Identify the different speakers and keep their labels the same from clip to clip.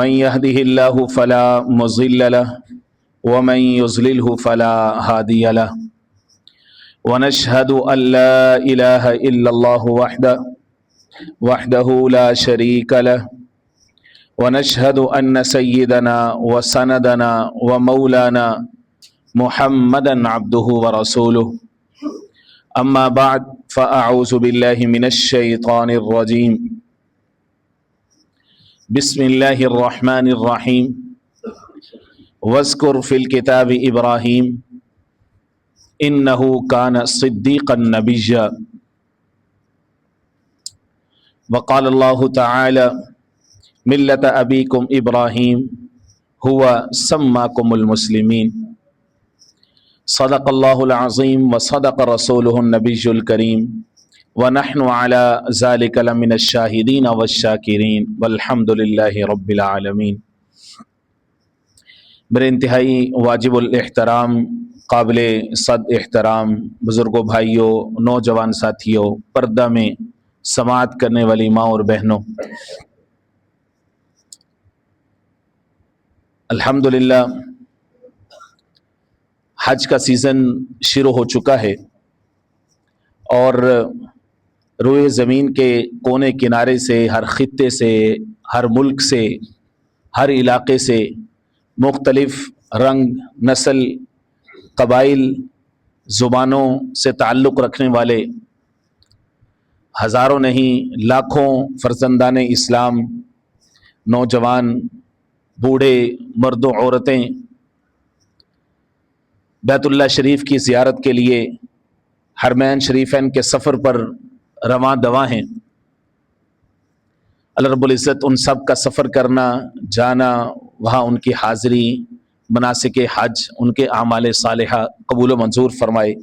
Speaker 1: من يهده الله فلا مضل له ومن يضلله فلا هادي له ونشهد أن لا إله إلا الله وحده لا شريك له ونشهد أن سيدنا وسندنا ومولانا محمدا عبده ورسوله أما بعد فأعوذ بالله من الشيطان الرجيم بسم الله الرحمن الرحيم واذكر في الكتاب إبراهيم إنه كان صديقا نبيا وقال الله تعالى ملة أبيكم إبراهيم هو سماكم المسلمين صدق الله العظيم وصدق رسوله النبي الكريم ونحن على ذلك لمن الشاهدين والشاكرين والحمد لله رب العالمین۔ میرے انتہائی واجب الاحترام، قابل صد احترام بزرگوں، بھائیوں، نوجوان ساتھیوں، پردہ میں سماعت کرنے والی ماں اور بہنوں، الحمدللہ حج کا سیزن شروع ہو چکا ہے اور روئے زمین کے کونے کنارے سے، ہر خطے سے، ہر ملک سے، ہر علاقے سے مختلف رنگ، نسل، قبائل، زبانوں سے تعلق رکھنے والے ہزاروں نہیں لاکھوں فرزندان اسلام، نوجوان، بوڑھے، مرد و عورتیں بیت اللہ شریف کی زیارت کے لیے حرمین شریفین کے سفر پر رواں دواں ہیں۔ اللہ رب العزت ان سب کا سفر کرنا، جانا، وہاں ان کی حاضری، مناسک حج، ان کے اعمال صالحہ قبول و منظور فرمائے،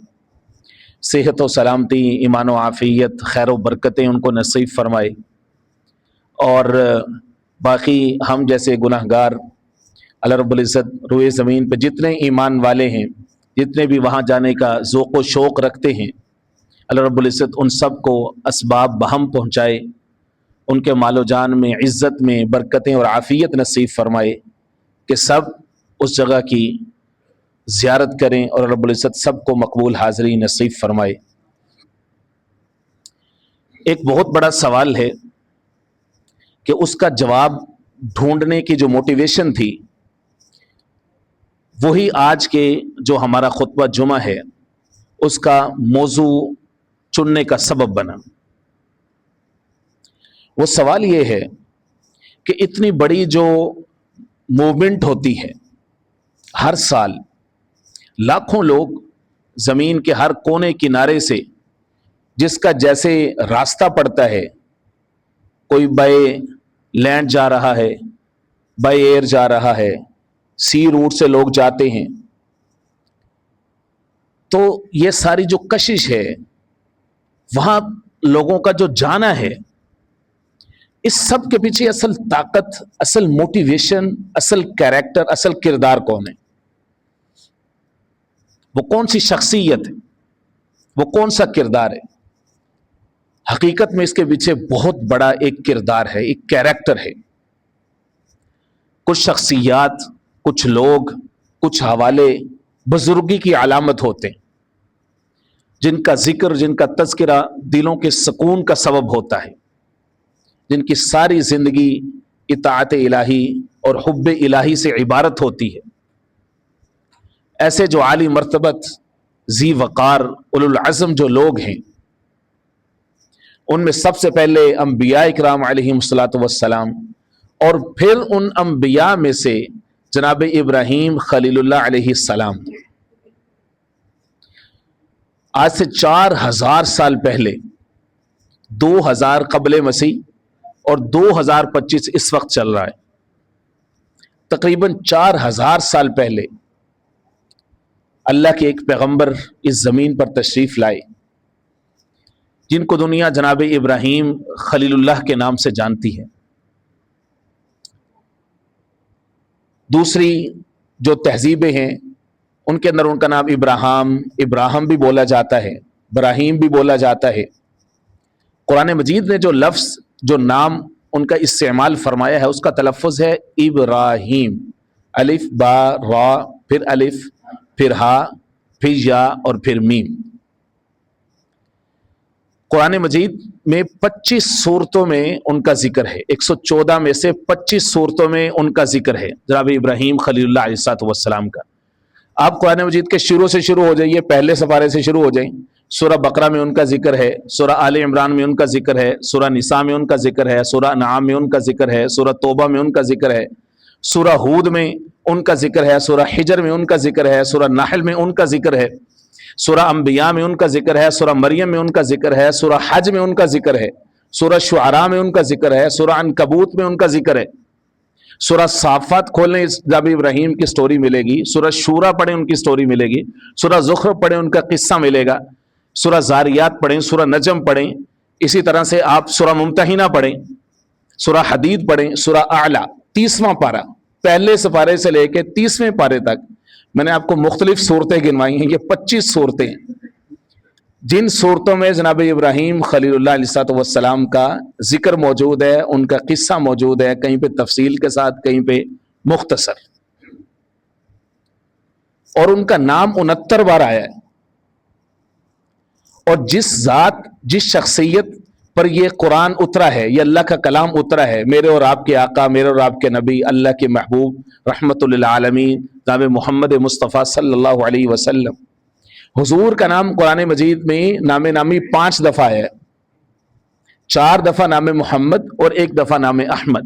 Speaker 1: صحت و سلامتی، ایمان و عافیت، خیر و برکتیں ان کو نصیب فرمائے، اور باقی ہم جیسے گناہ گار اللہ رب العزت روئے زمین پہ جتنے ایمان والے ہیں، جتنے بھی وہاں جانے کا ذوق و شوق رکھتے ہیں، اللہ رب العزت ان سب کو اسباب بہم پہنچائے، ان کے مال و جان میں، عزت میں برکتیں اور عافیت نصیب فرمائے کہ سب اس جگہ کی زیارت کریں اور رب العزت سب کو مقبول حاضری نصیب فرمائے۔ ایک بہت بڑا سوال ہے کہ اس کا جواب ڈھونڈنے کی جو موٹیویشن تھی، وہی آج کے جو ہمارا خطبہ جمعہ ہے اس کا موضوع چننے کا سبب بنا۔ وہ سوال یہ ہے کہ اتنی بڑی جو موومنٹ ہوتی ہے، ہر سال لاکھوں لوگ زمین کے ہر کونے کنارے سے، جس کا جیسے راستہ پڑتا ہے، کوئی بائی لینڈ جا رہا ہے، بائی ایئر جا رہا ہے، سی روٹ سے لوگ جاتے ہیں، تو یہ ساری جو کشش ہے، وہاں لوگوں کا جو جانا ہے، اس سب کے پیچھے اصل طاقت، اصل موٹیویشن، اصل کیریکٹر، اصل کردار کون ہے؟ وہ کون سی شخصیت ہے؟ وہ کون سا کردار ہے؟ حقیقت میں اس کے پیچھے بہت بڑا ایک کردار ہے، ایک کیریکٹر ہے۔ کچھ شخصیات، کچھ لوگ، کچھ حوالے بزرگی کی علامت ہوتے ہیں، جن کا ذکر، جن کا تذکرہ دلوں کے سکون کا سبب ہوتا ہے، جن کی ساری زندگی اطاعت الہی اور حب الہی سے عبارت ہوتی ہے۔ ایسے جو عالی مرتبت، ذی وقار، اولو العزم جو لوگ ہیں، ان میں سب سے پہلے انبیاء اکرام علیہم الصلاۃ والسلام، اور پھر ان انبیاء میں سے جناب ابراہیم خلیل اللہ علیہ السلام۔ آج سے 4000 سال پہلے، 2000 قبل مسیح اور 2025 اس وقت چل رہا ہے، تقریباً 4000 سال پہلے اللہ کے ایک پیغمبر اس زمین پر تشریف لائے، جن کو دنیا جناب ابراہیم خلیل اللہ کے نام سے جانتی ہے۔ دوسری جو تہذیبیں ہیں، ان کے اندر ان کا نام ابراہم بھی بولا جاتا ہے، ابراہیم بھی بولا جاتا ہے۔ قرآن مجید نے جو لفظ، جو نام ان کا استعمال فرمایا ہے اس کا تلفظ ہے ابراہیم، الف با را، پھر الف، پھر ہا، پھر یا اور پھر میم۔ قرآن مجید میں 25 صورتوں میں ان کا ذکر ہے، 114 میں سے 25 صورتوں میں ان کا ذکر ہے جناب ابراہیم خلیل اللہ علیہ السلام کا۔ آپ قرآن مجید کے شروع سے شروع ہو جائیے، پہلے سپارے سے شروع ہو جائیں، سورہ بقرہ میں ان کا ذکر ہے، سورہ آل عمران میں ان کا ذکر ہے، سورہ نساء میں ان کا ذکر ہے، سورہ انعام میں ان کا ذکر ہے، سورہ توبہ میں ان کا ذکر ہے، سورہ ہود میں ان کا ذکر ہے، سورہ حجر میں ان کا ذکر ہے، سورہ نحل میں ان کا ذکر ہے، سورہ انبیاء میں ان کا ذکر ہے، سورہ مریم میں ان کا ذکر ہے، سورہ حج میں ان کا ذکر ہے، سورہ شعراء میں ان کا ذکر ہے، سورہ عنکبوت میں ان کا ذکر ہے، سورہ صافات کھولنے جناب ابراہیم کی سٹوری ملے گی، سورہ شورا پڑھیں ان کی سٹوری ملے گی، سورہ زخرف پڑھیں ان کا قصہ ملے گا، سورہ زاریات پڑھیں، سورہ نجم پڑھیں، اسی طرح سے آپ سورہ ممتحنہ پڑھیں، سورہ حدید پڑھیں، سورہ اعلیٰ 30واں پارہ، پہلے سپارے سے لے کے 30ویں پارے تک میں نے آپ کو مختلف صورتیں گنوائی ہیں، یہ 25 صورتیں جن صورتوں میں جناب ابراہیم خلیل اللہ علیہ السلام کا ذکر موجود ہے، ان کا قصہ موجود ہے، کہیں پہ تفصیل کے ساتھ، کہیں پہ مختصر، اور ان کا نام 69 بار آیا ہے۔ اور جس ذات، جس شخصیت پر یہ قرآن اترا ہے، یہ اللہ کا کلام اترا ہے، میرے اور آپ کے آقا، میرے اور آپ کے نبی، اللہ کے محبوب رحمت للعالمین جناب محمد مصطفیٰ صلی اللہ علیہ وسلم، حضور کا نام قرآن مجید میں نام نامی 5 دفعہ ہے، 4 دفعہ نام محمد اور 1 دفعہ نام احمد۔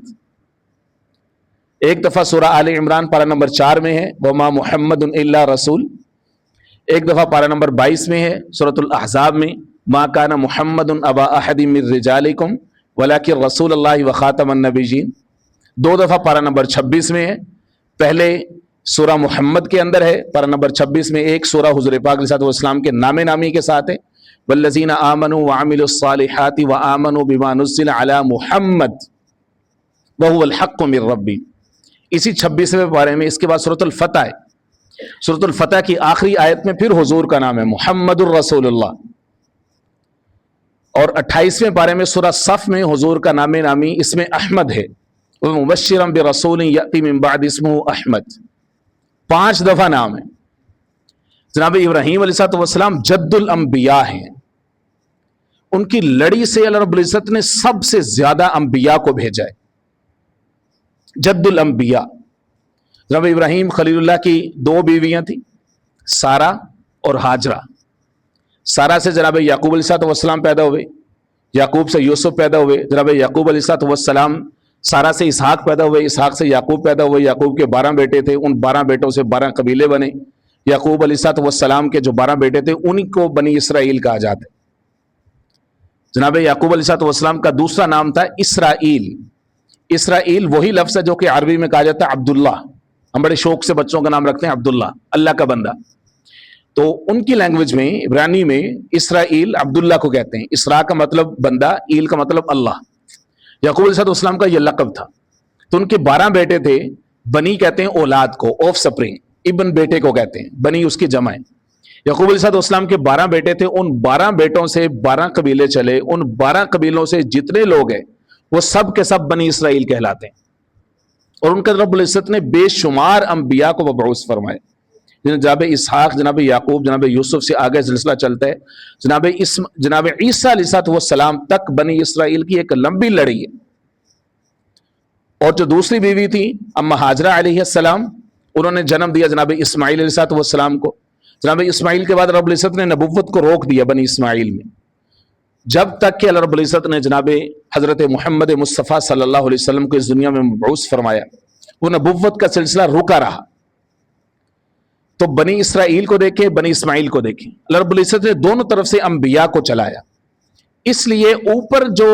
Speaker 1: 1 دفعہ سورہ آل عمران پارہ نمبر 4 میں ہے، وما محمد الا رسول۔ 1 دفعہ پارہ نمبر 22 میں ہے سورۃ الاحزاب میں، ما کان محمد ابا احد من رجالکم ولکن رسول اللہ وخاتم النبیین۔ 2 دفعہ پارہ نمبر 26 میں ہے، پہلے سورہ محمد کے اندر ہے، پارہ نمبر 26 میں، ایک سورہ حضور پاک علیہ السلام کے نام نامی کے ساتھ ہے، والذین آمنوا وعملوا الصالحات وآمنوا بما نزل علی محمد وهو الحق من ربی۔ اسی 26ویں پارے میں اس کے بعد سورۃ الفتح ہے، سورۃ الفتح کی آخری آیت میں پھر حضور کا نام ہے محمد الرسول اللہ، اور 28ویں پارے میں سورہ صف میں حضور کا نام نامی اس میں احمد ہے، ومبشرا برسول یأتی من بعد اسمہ احمد۔ 5 دفعہ نام ہے۔ جناب ابراہیم علیہ السلام جد الانبیاء ہیں، ان کی لڑی سے اللہ رب العزت نے سب سے زیادہ انبیاء کو بھیجا ہے، جد الانبیاء۔ جناب ابراہیم خلیل اللہ کی 2 بیویاں تھیں، سارہ اور ہاجرہ۔ سارہ سے جناب یعقوب علیہ السلام پیدا ہوئے، یعقوب سے یوسف پیدا ہوئے، جناب یعقوب علیہ السلام سارہ سے اسحاق پیدا ہوئے، اسحاق سے یعقوب پیدا ہوئے، یعقوب کے 12 بیٹے تھے، ان 12 بیٹوں سے 12 قبیلے بنے۔ یعقوب علیہ السلام کے جو 12 بیٹے تھے انہی کو بنی اسرائیل کہا جاتا ہے۔ جناب یعقوب علیہ السلام کا دوسرا نام تھا اسرائیل۔ اسرائیل وہی لفظ ہے جو کہ عربی میں کہا جاتا ہے عبداللہ، ہم بڑے شوق سے بچوں کا نام رکھتے ہیں عبداللہ، اللہ کا بندہ۔ تو ان کی لینگویج میں، عبرانی میں، اسرائیل عبداللہ کو کہتے ہیں، اسرا کا مطلب بندہ، ایل کا مطلب اللہ۔ یعقوب علیہ السلام کا یہ لقب تھا۔ تو ان کے 12 بیٹے تھے، بنی کہتے ہیں اولاد کو، آف سپرنگ، ابن بیٹے کو کہتے ہیں، بنی اس کی جمع ہے۔ یعقوب علیہ السلام کے 12 بیٹے تھے، ان 12 بیٹوں سے 12 قبیلے چلے، ان 12 قبیلوں سے جتنے لوگ ہیں وہ سب کے سب بنی اسرائیل کہلاتے ہیں، اور ان کا رب العزت نے بے شمار انبیاء کو مبعوث فرمائے، جناب اسحاق، جناب یعقوب، جناب یوسف سے آگے سلسلہ چلتا ہے، جناب عیسیٰ علیہ السلام تک بنی اسرائیل کی ایک لمبی لڑی ہے۔ اور جو دوسری بیوی تھی اما ہاجرہ علیہ السلام، انہوں نے جنم دیا جناب اسماعیل علیہ السلام کو۔ جناب اسماعیل کے بعد رب العزت نے نبوت کو روک دیا بنی اسماعیل میں، جب تک کہ اللہ رب العزت نے جناب حضرت محمد مصطفیٰ صلی اللہ علیہ وسلم کو اس دنیا میں مبعوث فرمایا، وہ نبوت کا سلسلہ رکا رہا۔ تو بنی اسرائیل کو دیکھیں، بنی اسماعیل کو دیکھیں، اللہ رب العزت نے دونوں طرف سے انبیاء کو چلایا۔ اس لیے اوپر جو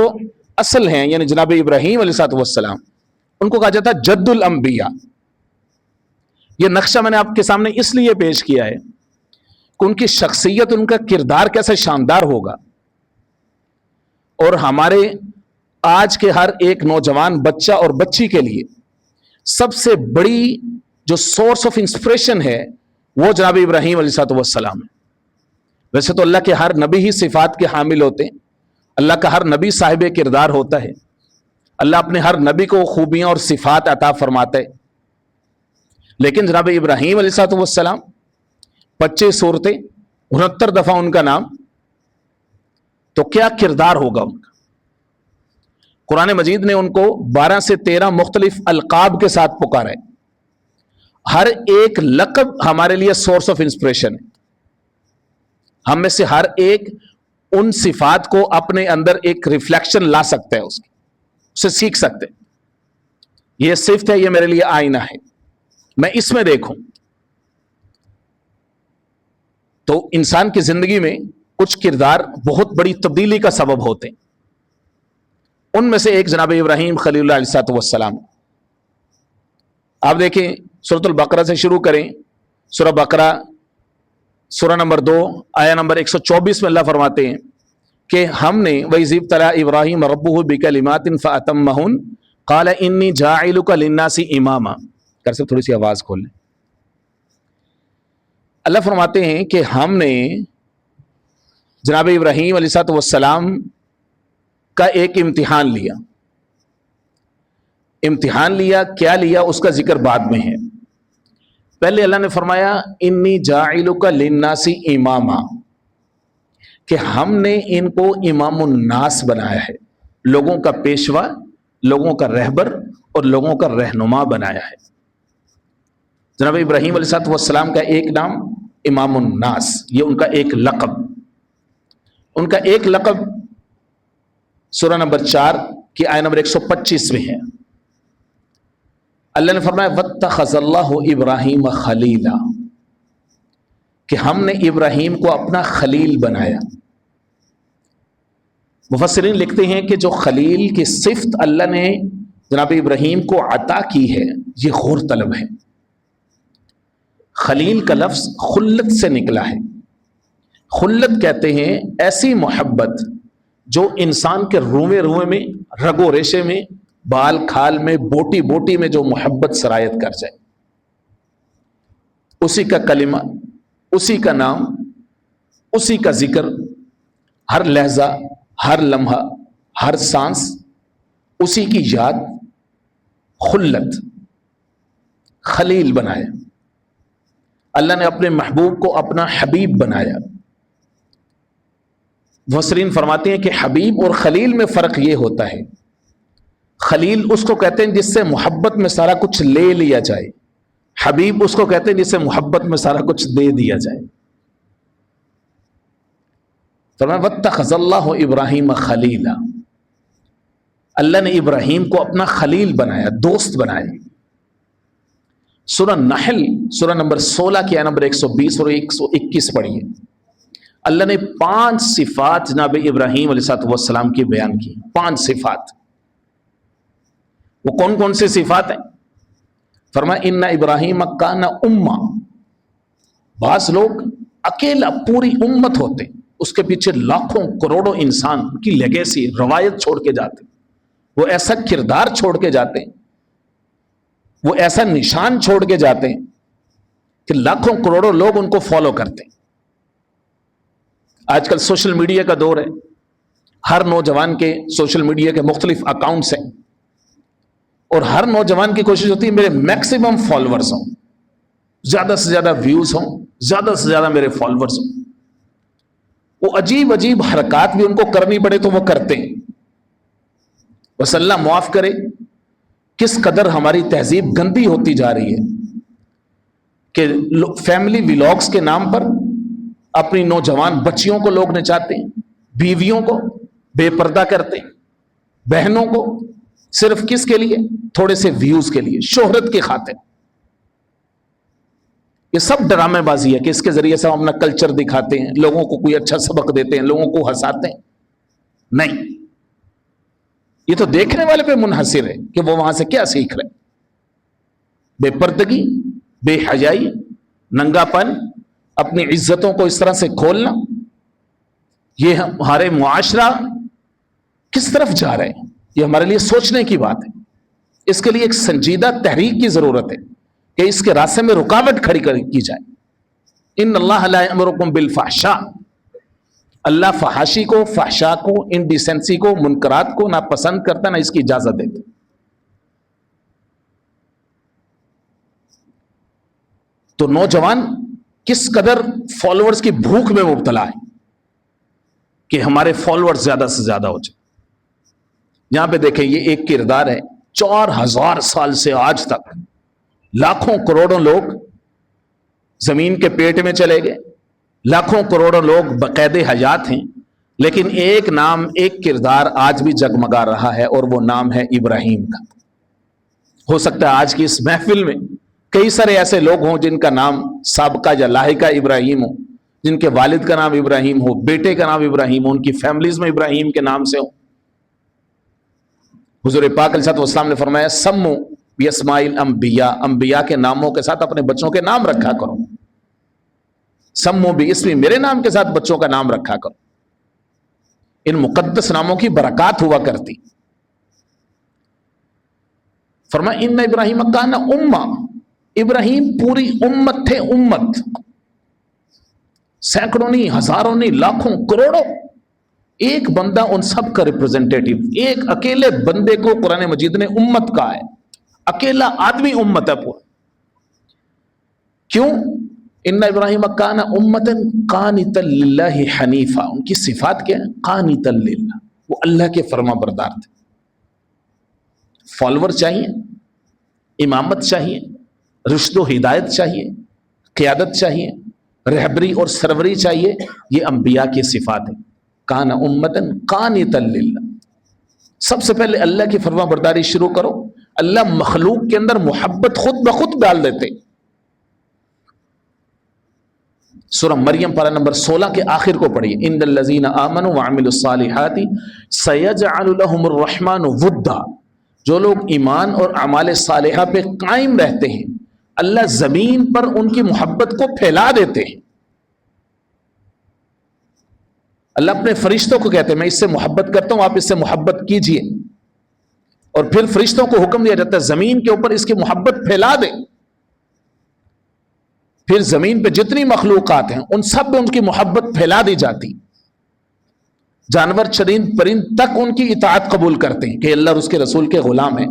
Speaker 1: اصل ہیں یعنی جناب ابراہیم علیہ السلام، ان کو کہا جاتا ہے جد الانبیاء۔ یہ نقشہ میں نے آپ کے سامنے اس لیے پیش کیا ہے کہ ان کی شخصیت، ان کا کردار کیسے شاندار ہوگا، اور ہمارے آج کے ہر ایک نوجوان بچہ اور بچی کے لیے سب سے بڑی جو سورس آف انسپریشن ہے وہ جناب ابراہیم علیہ السلام ہے۔ ویسے تو اللہ کے ہر نبی ہی صفات کے حامل ہوتے ہیں، اللہ کا ہر نبی صاحب کردار ہوتا ہے، اللہ اپنے ہر نبی کو خوبیاں اور صفات عطا فرماتے، لیکن جناب ابراہیم علیہ السلام 25 صورتیں، 69 دفعہ ان کا نام، تو کیا کردار ہوگا ان کا؟ قرآن مجید نے ان کو 12 سے 13 مختلف القاب کے ساتھ پکارا ہے۔ ہر ایک لقب ہمارے لیے سورس آف انسپریشن ہے۔ ہم میں سے ہر ایک ان صفات کو اپنے اندر ایک ریفلیکشن لا سکتا ہے، اسے سیکھ سکتے ہیں۔ یہ صفت ہے، یہ میرے لیے آئینہ ہے، میں اس میں دیکھوں۔ تو انسان کی زندگی میں کچھ کردار بہت بڑی تبدیلی کا سبب ہوتے ہیں۔ ان میں سے ایک جناب ابراہیم خلیل اللہ علیہ السلام۔ آپ دیکھیں سورۃ البقرہ سے شروع کریں، سورہ بقرہ سورہ نمبر 2 آیہ نمبر 124 میں اللہ فرماتے ہیں کہ ہم نے وَإِذِ ابْتَلَىٰ إِبْرَاهِيمَ رَبُّهُ بِكَلِمَاتٍ فَأَتَمَّهُنَّ قَالَ إِنِّي جَاعِلُكَ لِلنَّاسِ إِمَامًا۔ کر سے تھوڑی سی آواز کھول لیں۔ اللہ فرماتے ہیں کہ ہم نے جناب ابراہیم علیہ السلام کا ایک امتحان لیا۔ امتحان لیا، کیا لیا اس کا ذکر بعد میں ہے۔ پہلے اللہ نے فرمایا انی جاعلک للناس اماما، کہ ہم نے ان کو امام الناس بنایا ہے، لوگوں کا پیشوا، لوگوں کا رہبر اور لوگوں کا رہنما بنایا ہے۔ جناب ابراہیم علیہ السلام کا ایک نام امام الناس، یہ ان کا ایک لقب، ان کا ایک لقب سورہ نمبر 4 کی آیہ نمبر 125 میں ہے۔ اللہ نے فرمایا وَاتَّخَذَ اللَّهُ إِبْرَاهِيمَ خَلِيلًا، کہ ہم نے ابراہیم کو اپنا خلیل بنایا۔ مفسرین لکھتے ہیں کہ جو خلیل کی صفت اللہ نے جناب ابراہیم کو عطا کی ہے، یہ غور طلب ہے۔ خلیل کا لفظ خلت سے نکلا ہے۔ خلت کہتے ہیں ایسی محبت جو انسان کے روئے روئے میں، رگ و ریشے میں، بال کھال میں، بوٹی بوٹی میں جو محبت سرایت کر جائے، اسی کا کلمہ، اسی کا نام، اسی کا ذکر، ہر لہجہ، ہر لمحہ، ہر سانس، اسی کی یاد، خلت، خلیل بنایا۔ اللہ نے اپنے محبوب کو اپنا حبیب بنایا۔ مفسرین فرماتے ہیں کہ حبیب اور خلیل میں فرق یہ ہوتا ہے، خلیل اس کو کہتے ہیں جس سے محبت میں سارا کچھ لے لیا جائے، حبیب اس کو کہتے ہیں جس سے محبت میں سارا کچھ دے دیا جائے۔ فرمایا وَاتَّخَذَ اللَّهُ إِبْرَاهِيمَ خَلِيلًا، اللہ نے ابراہیم کو اپنا خلیل بنایا، دوست بنایا۔ سورہ نحل سورہ نمبر 16 کی آیہ نمبر 120 اور 121 پڑھیے۔ اللہ نے 5 صفات جناب ابراہیم علیہ السلام کی بیان کی، 5 صفات۔ وہ کون کون سی صفات ہیں؟ فرمایا ان ابراہیم کان امہ، بعض لوگ اکیلا پوری امت ہوتے، اس کے پیچھے لاکھوں کروڑوں انسان کی لیگیسی، روایت چھوڑ کے جاتے، وہ ایسا کردار چھوڑ کے جاتے ہیں، وہ ایسا نشان چھوڑ کے جاتے ہیں کہ لاکھوں کروڑوں لوگ ان کو فالو کرتے ہیں۔ آج کل سوشل میڈیا کا دور ہے، ہر نوجوان کے سوشل میڈیا کے مختلف اکاؤنٹس ہیں، اور ہر نوجوان کی کوشش ہوتی ہے میرے میکسیمم فالورز ہوں، زیادہ سے زیادہ ویوز ہوں، زیادہ سے زیادہ میرے فالورز ہوں۔ وہ عجیب عجیب حرکات بھی ان کو کرنی پڑے تو وہ کرتے ہیں۔ بس اللہ معاف کرے کس قدر ہماری تہذیب گندی ہوتی جا رہی ہے کہ فیملی ولاگز کے نام پر اپنی نوجوان بچیوں کو لوگ نچاتے ہیں، بیویوں کو بے پردہ کرتے ہیں، بہنوں کو، صرف کس کے لیے؟ تھوڑے سے ویوز کے لیے، شہرت کی خاطر۔ یہ سب ڈرامے بازی ہے کہ اس کے ذریعے سے ہم اپنا کلچر دکھاتے ہیں، لوگوں کو کوئی اچھا سبق دیتے ہیں، لوگوں کو ہنساتے ہیں۔ نہیں، یہ تو دیکھنے والے پہ منحصر ہے کہ وہ وہاں سے کیا سیکھ رہے۔ بے پردگی، بے حیائی، ننگا پن، اپنی عزتوں کو اس طرح سے کھولنا، یہ ہمارے معاشرہ کس طرف جا رہے ہیں، یہ ہمارے لیے سوچنے کی بات ہے۔ اس کے لیے ایک سنجیدہ تحریک کی ضرورت ہے کہ اس کے راستے میں رکاوٹ کھڑی کی جائے۔ ان اللہ لا یأمرکم بالفحشاء، اللہ فحاشی کو، فحشا کو، انڈیسنسی کو، منکرات کو نہ پسند کرتا، نہ اس کی اجازت دیتا۔ تو نوجوان کس قدر فالوورز کی بھوک میں مبتلا ہے کہ ہمارے فالوورز زیادہ سے زیادہ ہو جائے۔ یہاں پہ دیکھیں، یہ ایک کردار ہے، 4000 سال سے آج تک لاکھوں کروڑوں لوگ زمین کے پیٹ میں چلے گئے، لاکھوں کروڑوں لوگ بقید حیات ہیں، لیکن ایک نام، ایک کردار آج بھی جگمگا رہا ہے، اور وہ نام ہے ابراہیم کا۔ ہو سکتا ہے آج کی اس محفل میں کئی سارے ایسے لوگ ہوں جن کا نام سابقہ یا لاحقہ ابراہیم ہو، جن کے والد کا نام ابراہیم ہو، بیٹے کا نام ابراہیم ہو، ان کی فیملیز میں ابراہیم کے نام سے ہو۔ حضور پاک علیہ السلام نے فرمایا سمو باسماء الانبیاء، انبیاء کے ناموں کے ساتھ اپنے بچوں کے نام رکھا کرو۔ سمو باسمی، میرے نام کے ساتھ بچوں کا نام رکھا کرو۔ ان مقدس ناموں کی برکات ہوا کرتی۔ فرمایا ان ابراہیم کان امہ، ابراہیم پوری امت تھے، امت، سینکڑوں نہیں، ہزاروں نہیں، لاکھوں، کروڑوں، ایک بندہ ان سب کا ریپرزینٹیٹیو، ایک اکیلے بندے کو قرآن مجید نے امت کہا ہے، اکیلا آدمی امت ہے پورا۔ کیوں؟ ان ابراہیم کان امتا قانتا للہ حنیفا، ان کی صفات کیا ہے؟ قانتا للہ، وہ اللہ کے فرما بردار تھے۔ فالوور چاہیے، امامت چاہیے، رشد و ہدایت چاہیے، قیادت چاہیے، رہبری اور سروری چاہیے، یہ انبیاء کی صفات ہیں۔ کان امتا قانتا للہ، سب سے پہلے اللہ کی فرما برداری شروع کرو، اللہ مخلوق کے اندر محبت خود بخود ڈال دیتے۔ سورہ مریم پارہ نمبر 16 کے آخر کو پڑھیے، ان الذین آمنوا وعملوا الصالحات سیجعل لهم الرحمن ودا، جو لوگ ایمان اور اعمال صالحہ پہ قائم رہتے ہیں، اللہ زمین پر ان کی محبت کو پھیلا دیتے ہیں۔ اللہ اپنے فرشتوں کو کہتے ہیں میں اس سے محبت کرتا ہوں، آپ اس سے محبت کیجئے، اور پھر فرشتوں کو حکم دیا جاتا ہے زمین کے اوپر اس کی محبت پھیلا دے۔ پھر زمین پہ جتنی مخلوقات ہیں ان سب میں ان کی محبت پھیلا دی جاتی، جانور، چرند، پرند تک ان کی اطاعت قبول کرتے ہیں کہ اللہ اور اس کے رسول کے غلام ہیں۔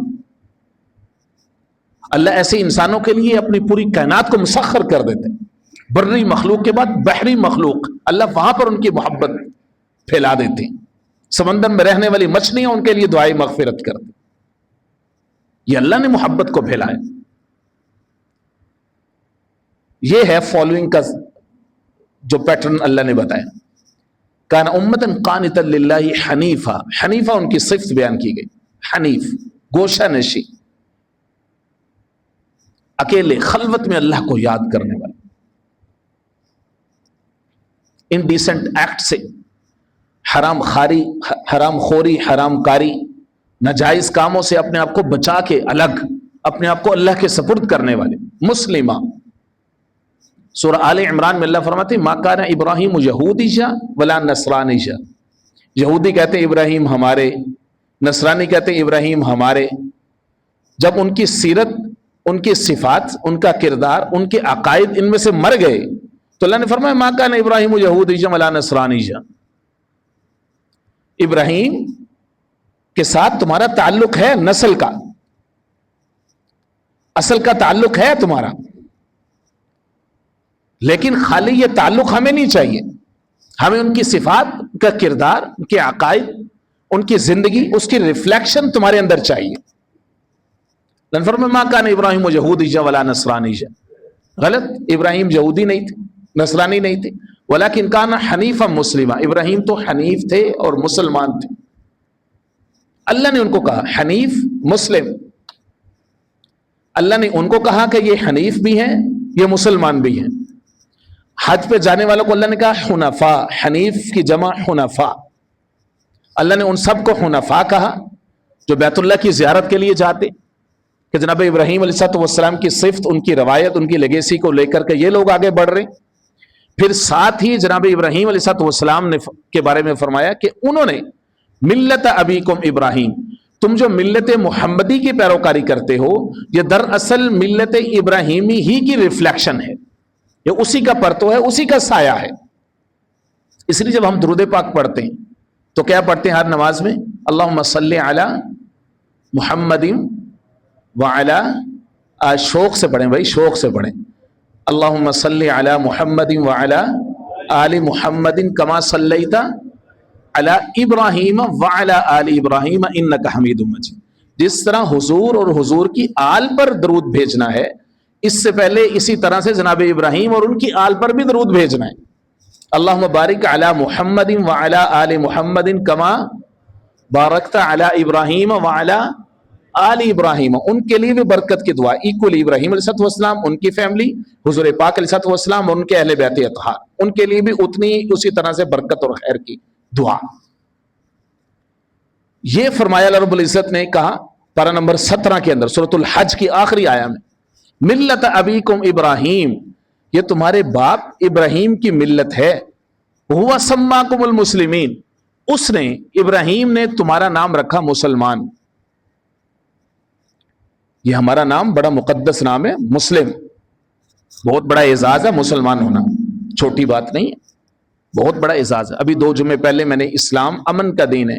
Speaker 1: اللہ ایسے انسانوں کے لیے اپنی پوری کائنات کو مسخر کر دیتے ہیں، بری مخلوق کے بعد بحری مخلوق، اللہ وہاں پر ان کی محبت پھیلا دیتے ہیں۔ سمندر میں رہنے والی مچھلیاں ان کے لیے دعائیں مغفرت کرتی، یہ اللہ نے محبت کو پھیلایا۔ یہ ہے فالوئنگ کا جو پیٹرن اللہ نے بتایا۔ کان امتا قانتا للہ حنیفا، حنیفا ان کی صفت بیان کی گئی، حنیف، گوشہ نشی، اکیلے خلوت میں اللہ کو یاد کرنے والے، انڈیسنٹ ایکٹ سے، حرام خوری، حرام کاری، ناجائز کاموں سے اپنے آپ کو بچا کے الگ، اپنے آپ کو اللہ کے سپرد کرنے والے مسلمہ۔ سورہ آل عمران میں اللہ فرماتے ہیں ما کان ابراہیم یہودیا ولا نصرانیا، یہودی کہتے ہیں ابراہیم ہمارے، نصرانی کہتے ہیں ابراہیم ہمارے۔ جب ان کی سیرت، ان کی صفات، ان کا کردار، ان کے عقائد ان میں سے مر گئے تو اللہ نے فرمایا ما کان ابراہیم یہودیا ولا نصرانیا، ابراہیم کے ساتھ تمہارا تعلق ہے نسل کا، اصل کا تعلق ہے تمہارا، لیکن خالی یہ تعلق ہمیں نہیں چاہیے، ہمیں ان کی صفات، ان کا کردار، ان کے عقائد، ان کی زندگی، اس کی ریفلیکشن تمہارے اندر چاہیے۔ ما کان ابراہیم یہودیا ولا نصرانیا، غلط، ابراہیم یہودی نہیں تھے، نصرانی نہیں تھے، ولیکن کان حنیفا مسلمہ، ابراہیم تو حنیف تھے اور مسلمان تھے۔ اللہ نے ان کو کہا حنیف مسلم، اللہ نے ان کو کہا کہ یہ حنیف بھی ہیں، یہ مسلمان بھی ہیں۔ حج پہ جانے والوں کو اللہ نے کہا حنفاء، حنیف کی جمع حنفاء، اللہ نے ان سب کو حنفاء کہا جو بیت اللہ کی زیارت کے لیے جاتے، کہ جناب ابراہیم علیہ السلام کی صفت، ان کی روایت، ان کی لیگیسی کو لے کر کے یہ لوگ آگے بڑھ رہے ہیں۔ پھر ساتھ ہی جناب ابراہیم علیہ السلام نے کے بارے میں فرمایا کہ انہوں نے ملت ابیکم ابراہیم، تم جو ملت محمدی کی پیروکاری کرتے ہو، یہ دراصل ملت ابراہیمی ہی کی ریفلیکشن ہے، یہ اسی کا پرتو ہے، اسی کا سایہ ہے۔ اس لیے جب ہم درود پاک پڑھتے ہیں تو کیا پڑھتے ہیں ہر نماز میں؟ اللہم صلی علی محمد وعلی، شوق سے پڑھیں بھائی، شوق سے پڑھیں، اللہم صلی علی محمد وعلی آل محمد کما صلیت علی ابراہیم وعلی آل ابراہیم انک حمید مجید۔ جس طرح حضور اور حضور کی آل پر درود بھیجنا ہے، اس سے پہلے اسی طرح سے جناب ابراہیم اور ان کی آل پر بھی درود بھیجنا ہے۔ اللہم بارک علی محمد وعلی آل محمد کما بارکت علی ابراہیم وعلی آل ابراہیم، ان کے لیے بھی برکت کی دعا ایکولی، ابراہیم علیہ السلام، ان کی فیملی، حضور پاک علیہ السلام اور ان کے اہل بیت اطہار، ان کے لیے بھی اتنی اسی طرح سے برکت اور خیر کی دعا۔ یہ فرمایا اللہ رب العزت نے کہا پارہ نمبر 17 کے اندر سورۃ الحج کی آخری آیہ میں، ملت ابیکم ابراہیم، یہ تمہارے باپ ابراہیم کی ملت ہے، ہوا سماکم المسلمین، اس نے ابراہیم نے تمہارا نام رکھا مسلمان۔ یہ ہمارا نام بڑا مقدس نام ہے مسلم، بہت بڑا اعزاز ہے مسلمان ہونا، چھوٹی بات نہیں ہے، بہت بڑا اعزاز ہے۔ ابھی 2 جمعے پہلے میں نے اسلام امن کا دین ہے،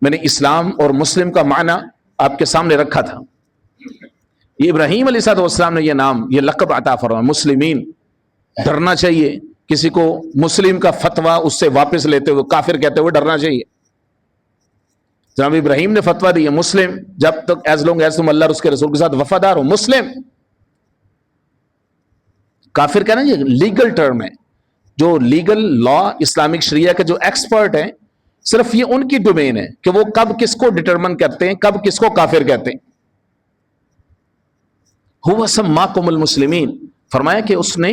Speaker 1: میں نے اسلام اور مسلم کا معنی آپ کے سامنے رکھا تھا۔ یہ ابراہیم علیہ السلام نے یہ نام، یہ لقب عطا فرمایا مسلمین۔ ڈرنا چاہیے کسی کو مسلم کا فتویٰ اس سے واپس لیتے ہوئے کافر کہتے ہوئے ڈرنا چاہیے۔ جناب ابراہیم نے فتویٰ دیا مسلم، جب تک ایز لانگ ایز تم اللہ اور اس کے رسول کے ساتھ وفادار ہو مسلم۔ کافر کہنا یہ لیگل ٹرم ہے، جو لیگل لا اسلامک شریعہ کے جو ایکسپرٹ ہیں صرف یہ ان کی ڈومین ہے کہ وہ کب کس کو ڈٹرمن کرتے ہیں، کب کس کو کافر کہتے ہیں۔ ہوا سماکم المسلمین، فرمایا کہ اس نے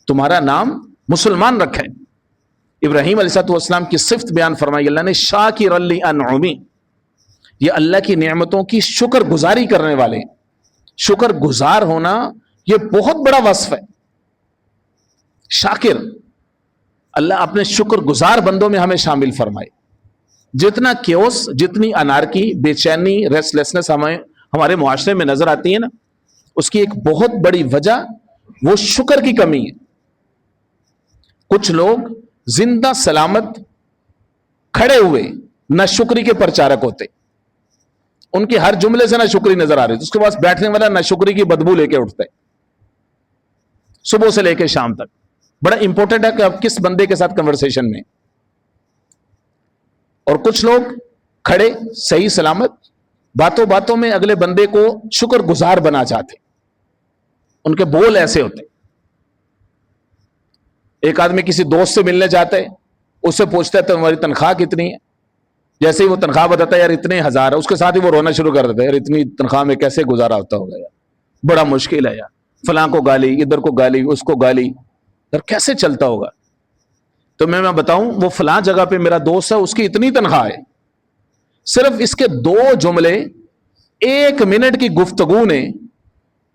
Speaker 1: تمہارا نام مسلمان رکھا ہے۔ ابراہیم علیہ السلام کی صفت بیان فرمائی اللہ نے، شاکر لانعمی، یہ اللہ کی نعمتوں کی شکر گزاری کرنے والے۔ شکر گزار ہونا یہ بہت بڑا وصف ہے، شاکر۔ اللہ اپنے شکر گزار بندوں میں ہمیں شامل فرمائے۔ جتنا کیوس، جتنی انارکی، بے چینی، ریسٹ لیسنس ہمارے معاشرے میں نظر آتی ہے نا، اس کی ایک بہت بڑی وجہ وہ شکر کی کمی ہے۔ کچھ لوگ زندہ سلامت کھڑے ہوئے نہ شکری کے پرچارک ہوتے، ان کے ہر جملے سے نہ شکری نظر آ رہی، اس کے پاس بیٹھنے والا نہ شکری کی بدبو لے کے اٹھتے صبح سے لے کے شام تک۔ بڑا امپورٹنٹ ہے کہ آپ کس بندے کے ساتھ کنورسیشن میں۔ اور کچھ لوگ کھڑے صحیح سلامت باتوں باتوں میں اگلے بندے کو شکر گزار بنا چاہتے، ان کے بول ایسے ہوتے۔ ایک آدمی کسی دوست سے ملنے جاتا ہے، اس سے پوچھتا ہے تمہاری تنخواہ کتنی ہے، جیسے ہی وہ تنخواہ بتاتا ہے یار اتنے ہزار ہے، اس کے ساتھ ہی وہ رونا شروع کر دیتا ہے، یار اتنی تنخواہ میں کیسے گزارا ہوتا ہوگا یار، بڑا مشکل ہے یار، فلاں کو گالی، ادھر کو گالی، اس کو گالی، یار کیسے چلتا ہوگا۔ تو میں بتاؤں وہ فلاں جگہ پہ میرا دوست ہے، اس کی اتنی تنخواہ ہے، صرف اس کے 2 جملے 1 منٹ کی گفتگو نے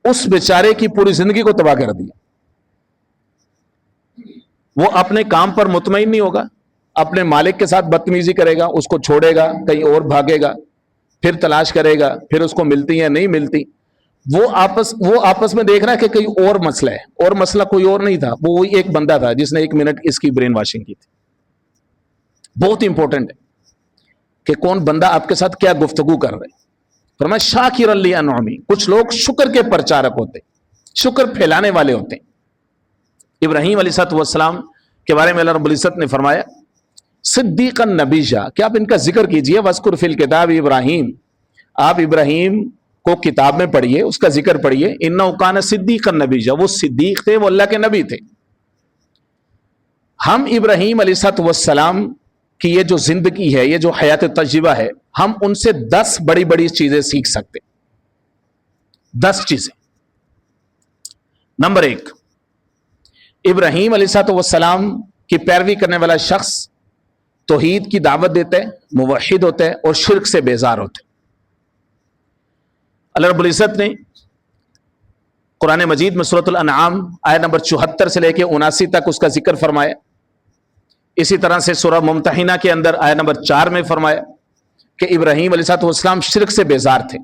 Speaker 1: اس بیچارے کی پوری زندگی کو تباہ کر دیا۔ وہ اپنے کام پر مطمئن نہیں ہوگا، اپنے مالک کے ساتھ بدتمیزی کرے گا، اس کو چھوڑے گا، کہیں اور بھاگے گا، پھر تلاش کرے گا، پھر اس کو ملتی یا نہیں ملتی۔ وہ آپس میں دیکھ رہا ہے کہ کوئی اور مسئلہ ہے، اور مسئلہ کوئی اور نہیں تھا، وہ وہی ایک بندہ تھا جس نے 1 منٹ اس کی برین واشنگ کی تھی۔ بہت امپورٹنٹ ہے کہ کون بندہ آپ کے ساتھ کیا گفتگو کر رہے۔ فرمایا شاکر لانعمی، کچھ لوگ شکر کے پرچارک ہوتے، شکر پھیلانے والے ہوتے ہیں۔ ابراہیم علیہ السلام کے بارے میں اللہ رب العزت نے فرمایا صدیقا نبیّا، کہ آپ ان کا ذکر کیجئے، وذکر فی الکتاب ابراہیم، آپ ابراہیم کو کتاب میں پڑھیے، اس کا ذکر پڑھیے، انہ کان صدیقا نبیّا، وہ صدیق تھے، وہ اللہ کے نبی تھے۔ ہم ابراہیم علیہ السلام کی یہ جو زندگی ہے، یہ جو حیات تجربہ ہے، ہم ان سے 10 بڑی بڑی چیزیں سیکھ سکتے، 10 چیزیں۔ نمبر 1، ابراہیم علیہ السلام کی پیروی کرنے والا شخص توحید کی دعوت دیتا ہے، موحد ہوتا ہے اور شرک سے بیزار ہوتا ہے۔ اللہ رب العزت نے قرآن مجید میں سورۃ الانعام آیت نمبر 74 سے لے کے 79 تک اس کا ذکر فرمایا۔ اسی طرح سے سورہ ممتحنہ کے اندر آیت نمبر 4 میں فرمایا کہ ابراہیم علیہ السلام شرک سے بیزار تھے۔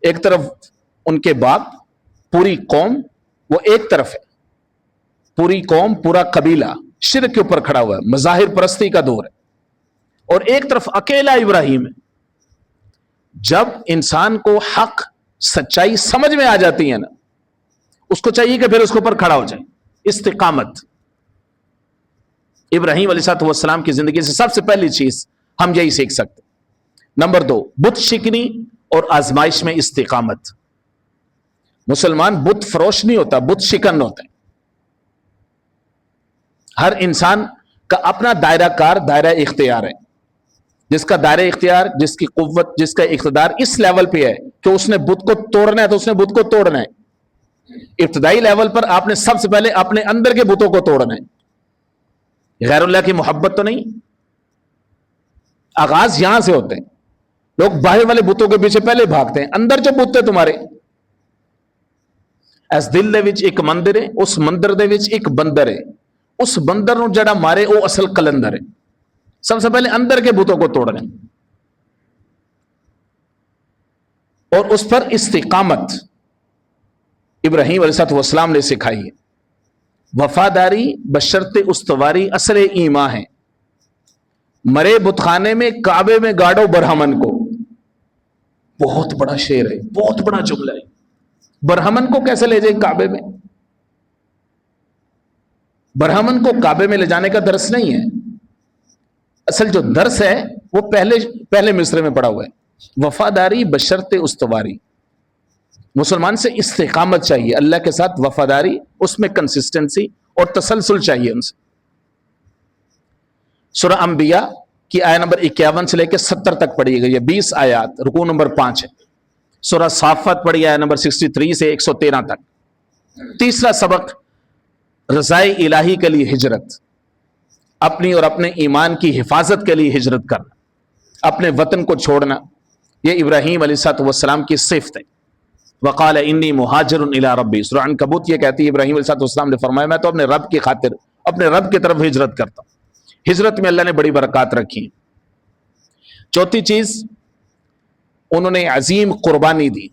Speaker 1: ایک طرف ان کے باپ، پوری قوم، وہ ایک طرف ہے، پوری قوم، پورا قبیلہ شرک کے اوپر کھڑا ہوا ہے، مظاہر پرستی کا دور ہے، اور ایک طرف اکیلا ابراہیم ہے۔ جب انسان کو حق سچائی سمجھ میں آ جاتی ہے نا، اس کو چاہیے کہ پھر اس کے اوپر کھڑا ہو جائے۔ استقامت ابراہیم علیہ السلام کی زندگی سے سب سے پہلی چیز ہم یہی سیکھ سکتے۔ نمبر 2، بت شکنی اور آزمائش میں استقامت۔ مسلمان بت فروش نہیں ہوتا، بت شکن ہوتا ہے۔ ہر انسان کا اپنا دائرہ کار، دائرہ اختیار ہے۔ جس کا دائرہ اختیار، جس کی قوت، جس کا اقتدار اس لیول پہ ہے کہ اس نے بت کو توڑنا ہے تو اس نے بت کو توڑنا ہے۔ ابتدائی لیول پر آپ نے سب سے پہلے اپنے اندر کے بتوں کو توڑنا ہے۔ غیر اللہ کی محبت تو نہیں، آغاز یہاں سے ہوتے ہیں۔ لوگ باہر والے بتوں کے پیچھے پہلے بھاگتے ہیں، اندر جو بت ہے تمہارے، اس دل دے وچ ایک مندر ہے، اس مندر دے وچ ایک بندر ہے، اس بندر نو جڑا مارے وہ اصل کلندر ہے۔ سب سے پہلے اندر کے بتوں کو توڑنا ہے، اور اس پر استقامت ابراہیم علیہ السلام نے سکھائی ہے۔ وفاداری بشرط استواری اصل ایمان ہے۔ مرے بت خانے میں کعبے میں گاڑو برہمن کو، بہت بڑا شعر ہے، بہت بڑا جملہ ہے۔ برہمن کو کیسے لے جائیں کعبے میں؟ برہمن کو کعبے میں لے جانے کا درس نہیں ہے، اصل جو درس ہے وہ پہلے مصرے میں پڑا ہوا ہے۔ وفاداری بشرط استواری، مسلمان سے استقامت چاہیے، اللہ کے ساتھ وفاداری، اس میں کنسسٹنسی اور تسلسل چاہیے ان سے۔ سورہ انبیاء کی آیت نمبر 51 سے لے کے 70 تک پڑھی گئی ہے، 20 آیات، رکوع نمبر 5 ہے۔ سورہ صافات پڑھی آیت نمبر 63 سے 113 تک۔ تیسرا سبق، رضائے الہی کے لیے ہجرت، اپنی اور اپنے ایمان کی حفاظت کے لیے ہجرت کرنا، اپنے وطن کو چھوڑنا، یہ ابراہیم علیہ السلام کی صفت ہے۔ وقال انی مہاجر الی ربی، سورہ عنکبوت یہ کہتی ہے ابراہیم علیہ السلام نے فرمایا میں تو اپنے رب کی خاطر اپنے رب کی طرف ہجرت کرتا ہوں۔ ہجرت میں اللہ نے بڑی برکات رکھی۔ چوتھی چیز، انہوں نے عظیم قربانی دی،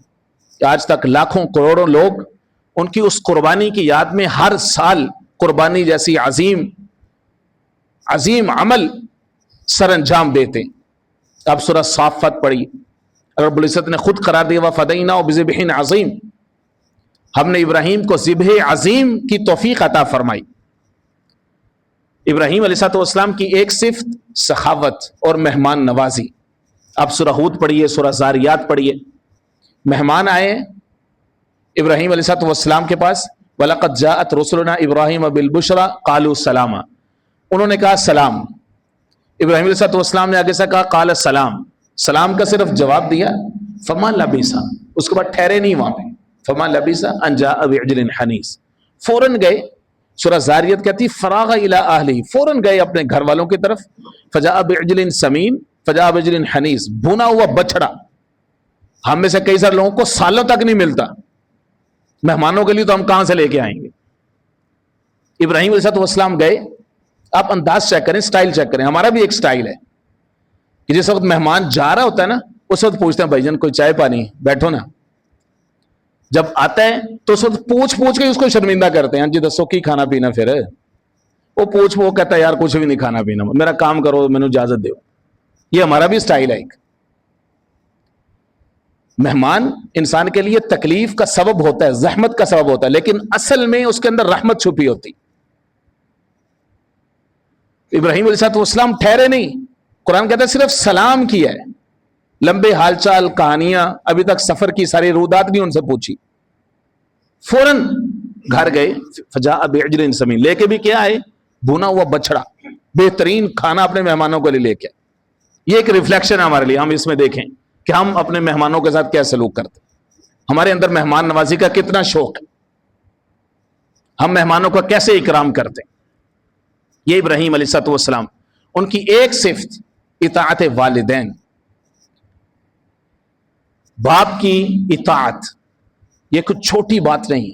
Speaker 1: آج تک لاکھوں کروڑوں لوگ ان کی اس قربانی کی یاد میں ہر سال قربانی جیسی عظیم عمل سر انجام دیتے۔ اب سورہ صافات پڑھی، رب العزت نے خود قرار دیا وَفَدَيْنَاهُ بِذِبْحٍ عَظِيمٍ، ہم نے ابراہیم کو ذبح عظیم کی توفیق عطا فرمائی۔ ابراہیم علیہ السلام کی ایک صفت سخاوت اور مہمان نوازی۔ اب سورہ ہود پڑھیے، سورہ زاریات پڑھیے، مہمان آئے ابراہیم علیہ السلام کے پاس، وَلَقَدْ جَاءَتْ رُسُلُنَا إِبْرَاهِيمَ بِالْبُشْرَى قَالُوا سَلَامًا، انہوں نے کہا سلام۔ ابراہیم علیہ السلام نے آگے سے کہا قال سلام، سلام کا صرف جواب دیا، فما لبیسا، اس کے بعد ٹھہرے نہیں وہاں پہ، فما لبیسا ان جاء بعجل حنیذ، فوراً گئے۔ سورہ زاریت کہتی فراغ الی اہلہ، فوراً گئے اپنے گھر والوں کی طرف، فجاء بعجل سمین فجاء بعجل حنیذ، بھونا ہوا بچڑا، ہم میں سے کئی سارے لوگوں کو سالوں تک نہیں ملتا، مہمانوں کے لیے تو ہم کہاں سے لے کے آئیں گے۔ ابراہیم علیہ السلام گئے، آپ انداز چیک کریں، سٹائل چیک کریں، ہمارا بھی ایک سٹائل ہے کہ جس وقت مہمان جا رہا ہوتا ہے نا اس وقت پوچھتے ہیں بھائی جان کوئی چائے پانی، بیٹھو نا۔ جب آتا ہے تو اس وقت پوچھ کے اس کو شرمندہ کرتے ہیں، جی دسو کی کھانا پینا، پھر وہ کہتا ہے یار کچھ بھی نہیں کھانا پینا، میرا کام کرو، میں نے اجازت دو۔ یہ ہمارا بھی سٹائل ہے ایک۔ مہمان انسان کے لیے تکلیف کا سبب ہوتا ہے، زحمت کا سبب ہوتا ہے، لیکن اصل میں اس کے اندر رحمت چھپی ہوتی۔ ابراہیم علیہ السلام ٹھہرے نہیں، قرآن کہتا ہے صرف سلام کیا ہے، لمبے حال چال کہانیاں ابھی تک سفر کی ساری رودات نہیں ان سے پوچھی، فوراً گھر گئے۔ فجاء بعجل سمین، لے کے بھی کیا ہے؟ بھونا ہوا بچڑا، بہترین کھانا اپنے مہمانوں کے لیے لے کے۔ یہ ایک ریفلیکشن ہے ہمارے لیے، ہم اس میں دیکھیں کہ ہم اپنے مہمانوں کے ساتھ کیا سلوک کرتے، ہمارے اندر مہمان نوازی کا کتنا شوق ہے، ہم مہمانوں کا کیسے اکرام کرتے ہیں۔ یہ ابراہیم علیہ السلام، ان کی ایک صفت اطاعت والدین، باپ کی اطاعت، یہ کچھ چھوٹی بات نہیں،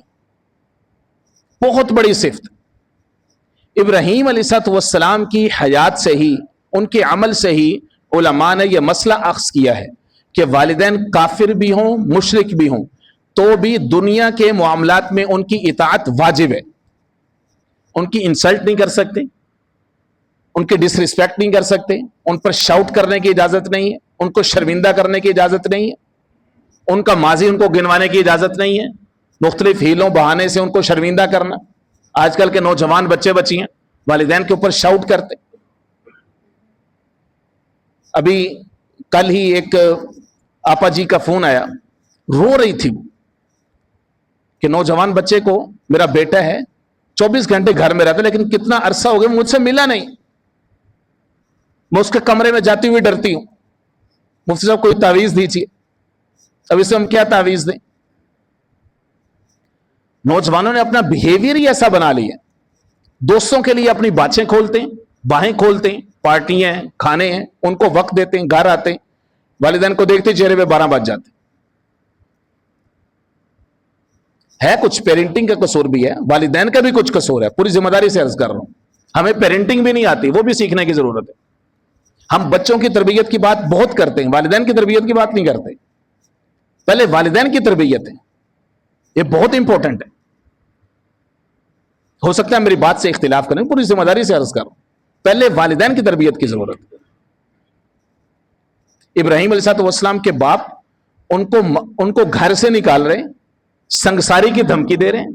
Speaker 1: بہت بڑی صفت۔ ابراہیم علیہ السلام کی حیات سے ہی، ان کے عمل سے ہی علماء نے یہ مسئلہ اخذ کیا ہے کہ والدین کافر بھی ہوں، مشرک بھی ہوں، تو بھی دنیا کے معاملات میں ان کی اطاعت واجب ہے، ان کی انسلٹ نہیں کر سکتے، ان کی ڈس رسپیکٹ نہیں کر سکتے، ان پر شاؤٹ کرنے کی اجازت نہیں ہے، ان کو شرمندہ کرنے کی اجازت نہیں ہے، ان کا ماضی ان کو گنوانے کی اجازت نہیں ہے، مختلف ہیلوں بہانے سے ان کو شرمندہ کرنا۔ آج کل کے نوجوان بچے بچیاں والدین کے اوپر شاؤٹ کرتے۔ ابھی کل ہی ایک آپا جی کا فون آیا، رو رہی تھی کہ نوجوان بچے کو، میرا بیٹا ہے 24 گھنٹے گھر میں رہتا لیکن کتنا عرصہ ہو گیا مجھ سے ملا نہیں، میں اس کے کمرے میں جاتی ہوئی ڈرتی ہوں، مفتی صاحب کوئی تعویذ دیجیے۔ اب اسے ہم کیا تعویذ دیں؟ نوجوانوں نے اپنا بیہیویئر ہی ایسا بنا لیا، دوستوں کے لیے اپنی باتیں کھولتے ہیں، باہیں کھولتے ہیں، پارٹیاں ہیں، کھانے ہیں، ان کو وقت دیتے ہیں، گھر آتے ہیں، والدین کو دیکھتے چہرے پہ 12 بج جاتے۔ ہے کچھ پیرنٹنگ کا قصور بھی ہے، والدین کا بھی کچھ قصور ہے، پوری ذمہ داری سے عرض کر رہا ہوں۔ ہمیں پیرنٹنگ بھی نہیں آتی، وہ بھی سیکھنے کی ضرورت ہے۔ ہم بچوں کی تربیت کی بات بہت کرتے ہیں، والدین کی تربیت کی بات نہیں کرتے۔ پہلے والدین کی تربیت ہے، یہ بہت امپورٹنٹ ہے۔ ہو سکتا ہے میری بات سے اختلاف کریں، پوری ذمہ داری سے عرض کر رہا ہوں، پہلے والدین کی تربیت کی ضرورت ہے۔ ابراہیم علیہ السلام کے باپ ان کو گھر سے نکال رہے، سنگساری کی دھمکی دے رہے ہیں،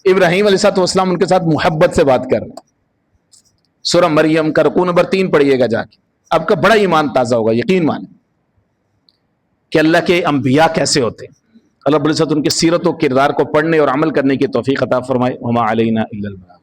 Speaker 1: ابراہیم علیہ السلام ان کے ساتھ محبت سے بات کر رہے ہیں۔ سورہ مریم کا رکوع نمبر 3 پڑھیے گا جا کے، آپ کا بڑا ایمان تازہ ہوگا، یقین مانیں کہ اللہ کے انبیاء کیسے ہوتے ہیں۔ اللہ رب العزت ان کی سیرت و کردار کو پڑھنے اور عمل کرنے کی توفیق عطا فرمائے۔ وما علینا الا البلاغ۔